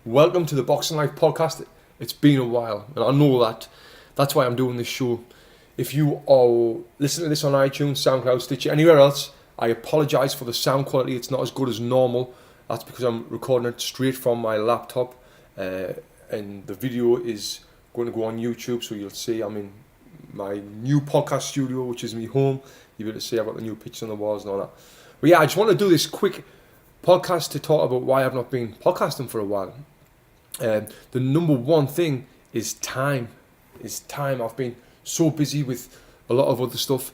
Welcome to the Boxing Life podcast. It's been a while, and I know that. That's why I'm doing this show. If you are listening to this on iTunes, SoundCloud, Stitcher, anywhere else, I apologise for the sound quality. It's not as good as normal. That's because I'm recording it straight from my laptop, and the video is going to go on YouTube, so you'll see I'm in my new podcast studio, which is my home. You'll be able to see I've got the new pictures on the walls and all that. But yeah, I just want to do this quick podcast to talk about why I've not been podcasting for a while. The number one thing is time. I've been so busy with a lot of other stuff,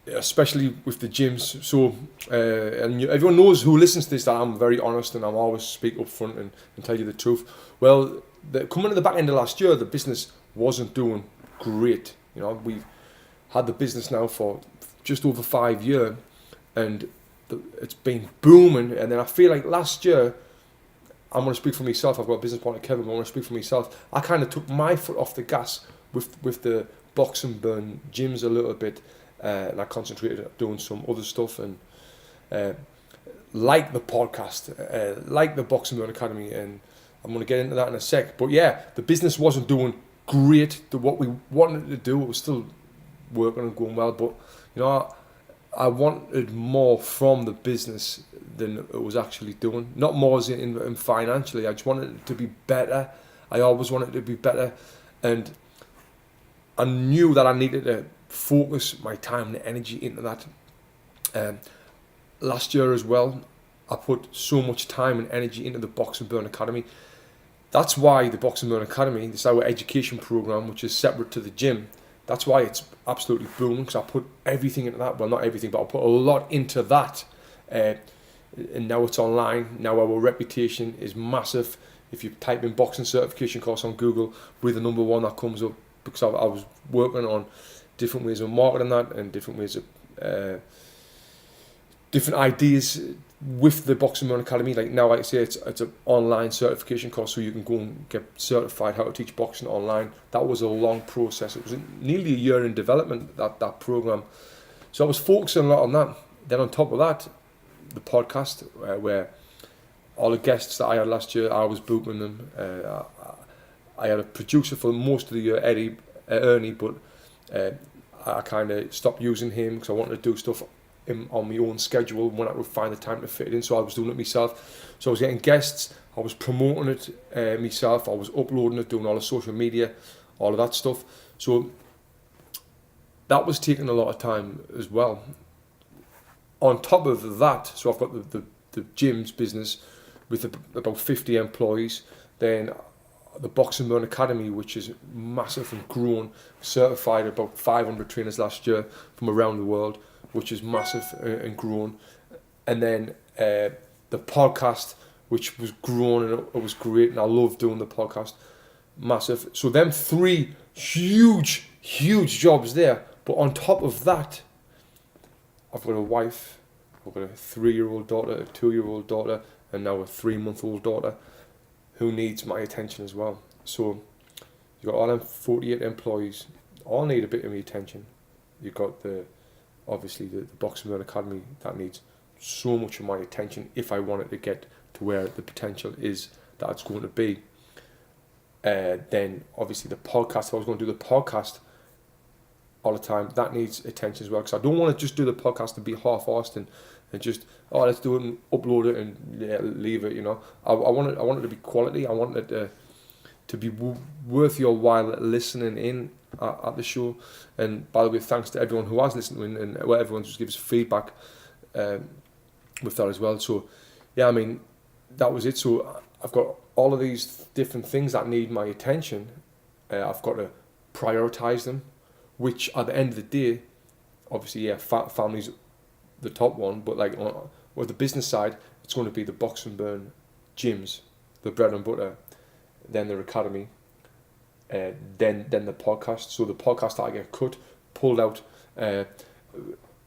especially with the gyms. So, and everyone knows who listens to this that I'm very honest and I'm always speak up front and tell you the truth. Well, coming to the back end of last year, the business wasn't doing great. You know, we've had the business now for just over 5 years, and it's been booming. And then I feel like last year, I'm going to speak for myself. I've got a business partner, Kevin, but I want to speak for myself. I kind of took my foot off the gas with the box and burn gyms a little bit, and I concentrated on doing some other stuff, and like the podcast, like the Box and Burn Academy, and I'm going to get into that in a sec. But yeah, the business wasn't doing great. What we wanted to do, it was still working and going well, but you know, I wanted more from the business than it was actually doing. Not more as in financially. I just wanted it to be better. I always wanted it to be better, and I knew that I needed to focus my time and energy into that. Last year as well, I put so much time and energy into the Box and Burn Academy. That's why the Box and Burn Academy, this is our education program, which is separate to the gym. That's why it's absolutely booming, because I put everything into that. Well, not everything, but I put a lot into that. And now it's online. Now our reputation is massive. If you type in boxing certification course on Google, we're the number one that comes up, because I was working on different ways of marketing that and different ways of different ideas with the Boxing Burn Academy. Like now, like I say, it's an online certification course, so you can go and get certified how to teach boxing online. That was a long process. It was nearly a year in development, that program. So I was focusing a lot on that. Then on top of that, the podcast, where all the guests that I had last year, I was booking them. I had a producer for most of the year, Ernie, but I kind of stopped using him because I wanted to do stuff on my own schedule when I would find the time to fit it in. So I was doing it myself. So I was getting guests, I was promoting it myself, I was uploading it, doing all the social media, all of that stuff. So that was taking a lot of time as well. On top of that, so I've got the gyms business with about 50 employees. Then the Box and Burn Academy, which is massive and grown, certified about 500 trainers last year from around the world, which is massive and grown. And then the podcast, which was grown, and it was great, and I love doing the podcast, massive. So them three huge jobs there. But on top of that, I've got a wife, I've got a 3-year-old daughter, a 2-year-old daughter, and now a 3-month-old daughter who needs my attention as well. So you've got all them 48 employees, all need a bit of my attention. You've got obviously the Box and Burn Academy that needs so much of my attention if I want it to get to where the potential is that it's going to be. Then obviously the podcast, if I was going to do the podcast all the time, that needs attention as well, because I don't want to just do the podcast and be half-arsed and just, let's do it and upload it and leave it, you know. I want it to be quality. I want it to be worth your while listening in at the show. And by the way, thanks to everyone who has listened in, and everyone just gives feedback with that as well. So yeah, I mean, that was it. So I've got all of these different things that need my attention. I've got to prioritize them, which at the end of the day, obviously, yeah, family's the top one, but like on the business side, it's going to be the Box and Burn gyms, the bread and butter, then the academy, then the podcast. So the podcast that I get pulled out.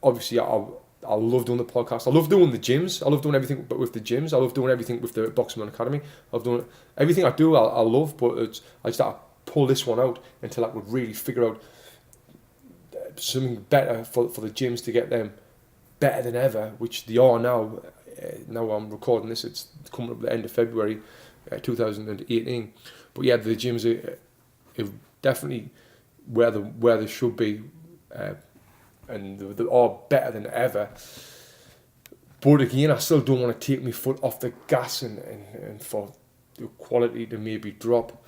Obviously, I love doing the podcast. I love doing the gyms. I love doing everything, but with the gyms, I love doing everything with the Box and Burn Academy. I love doing everything I do. I love, but I just have to pull this one out until I could really figure out something better for the gyms to get them better than ever, which they are now now I'm recording this, it's coming up at the end of February 2018. But yeah, the gyms are definitely where they should be, and they are better than ever. But again, I still don't want to take my foot off the gas and for the quality to maybe drop.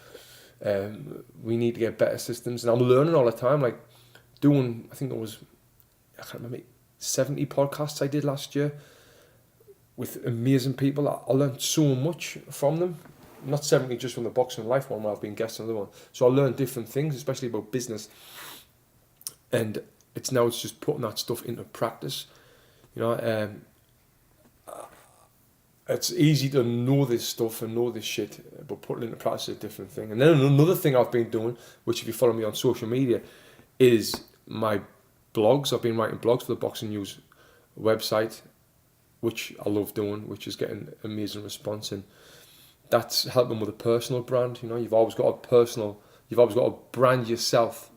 We need to get better systems, and I'm learning all the time. Like doing, I think it was, I can't remember, 70 podcasts I did last year with amazing people. I learned so much from them. Not 70 just from the Boxing Life one where I've been guest on the other one. So I learned different things, especially about business. And it's just putting that stuff into practice. You know, it's easy to know this stuff and know this shit, but putting it into practice is a different thing. And then another thing I've been doing, which if you follow me on social media, is my blogs. I've been writing blogs for the Boxing News website, which I love doing, which is getting amazing response, and that's helping with a personal brand. You know, you've always got to brand yourself.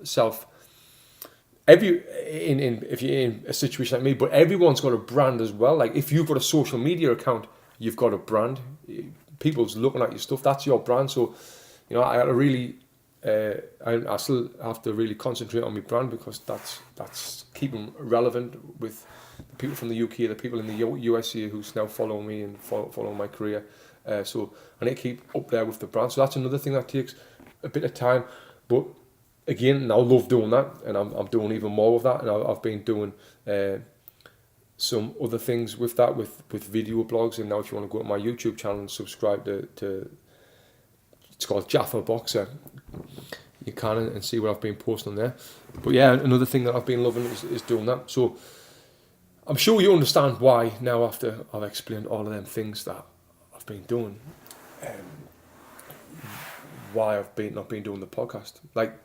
If you're in a situation like me, but everyone's got a brand as well. Like if you've got a social media account, you've got a brand. People's looking at your stuff. That's your brand. So, you know, I still have to really concentrate on my brand, because that's keeping relevant with the people from the UK, the people in the USA who's now following me and following my career. So I need to keep up there with the brand. So that's another thing that takes a bit of time. But again, I love doing that, and I'm doing even more of that. And I've been doing some other things with that, with video blogs. And now if you want to go to my YouTube channel and subscribe to it's called Jaffa Boxer, you can, and see what I've been posting there. But yeah, another thing that I've been loving is doing that. So I'm sure you understand why now, after I've explained all of them things that I've been doing, why I've not been doing the podcast. Like,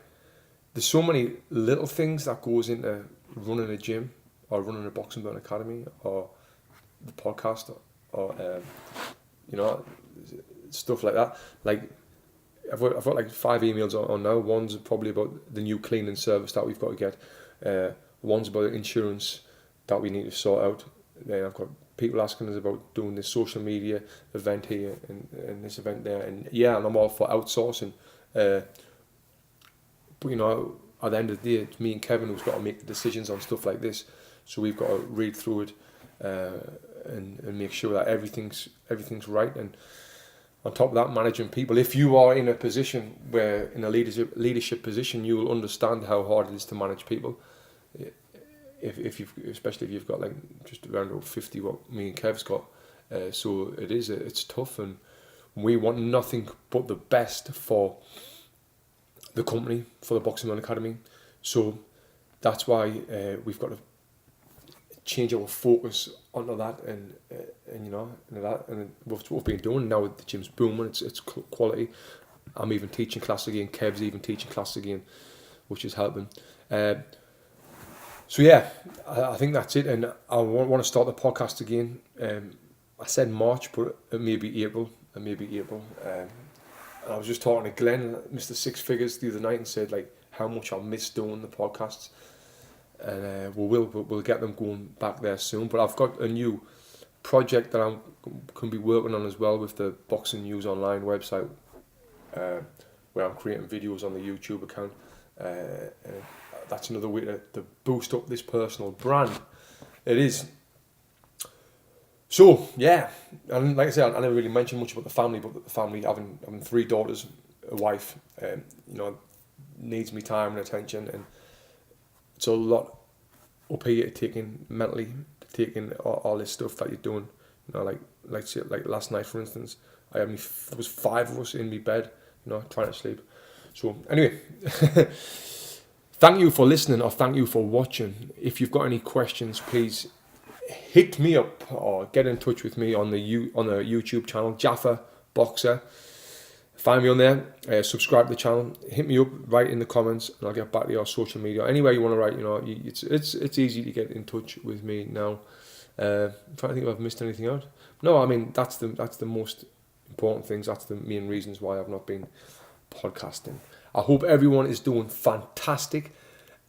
there's so many little things that goes into running a gym, or running a Boxing Burn Academy, or the podcast, or you know, stuff like that. Like, I've got like 5 emails on now. One's probably about the new cleaning service that we've got to get. One's about insurance that we need to sort out. Then I've got people asking us about doing this social media event here and this event there. And yeah, and I'm all for outsourcing. But you know, at the end of the day, it's me and Kevin who's got to make the decisions on stuff like this. So we've got to read through it and make sure that everything's right. And on top of that, managing people. If you are in a position where, in a leadership position, you will understand how hard it is to manage people. Especially if you've got like just around about 50, what me and Kev's got. So it's tough, and we want nothing but the best for the company, for the Boxing Burn Academy. So that's why we've got to change our focus onto that, and you know, and what we've been doing now with the gym's booming. It's quality. I'm even teaching class again. Kev's even teaching class again, which is helping. So yeah, I think that's it, and I want to start the podcast again. I said March, but it may be April. And I was just talking to Glenn, Mr. Six Figures, the other night, and said like how much I miss doing the podcasts. And we'll get them going back there soon. But I've got a new project that I can be working on as well with the Boxing News Online website, where I'm creating videos on the YouTube account. That's another way to boost up this personal brand. It is. So yeah, and like I said, I never really mentioned much about the family, but the family, having 3 daughters, a wife, you know, needs me time and attention, and it's a lot up here mentally taking all this stuff that you're doing. You know, like last night, for instance, there was 5 of us in my bed, you know, trying to sleep. So anyway, thank you for listening, or thank you for watching. If you've got any questions, please hit me up or get in touch with me on the YouTube channel, Jaffa Boxer. Find me on there, subscribe to the channel, hit me up, write in the comments, and I'll get back to your social media. Anywhere you want to write, you know, it's easy to get in touch with me now. I'm trying to think if I've missed anything out. No, I mean, that's the most important things. That's the main reasons why I've not been podcasting. I hope everyone is doing fantastic,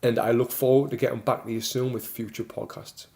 and I look forward to getting back to you soon with future podcasts.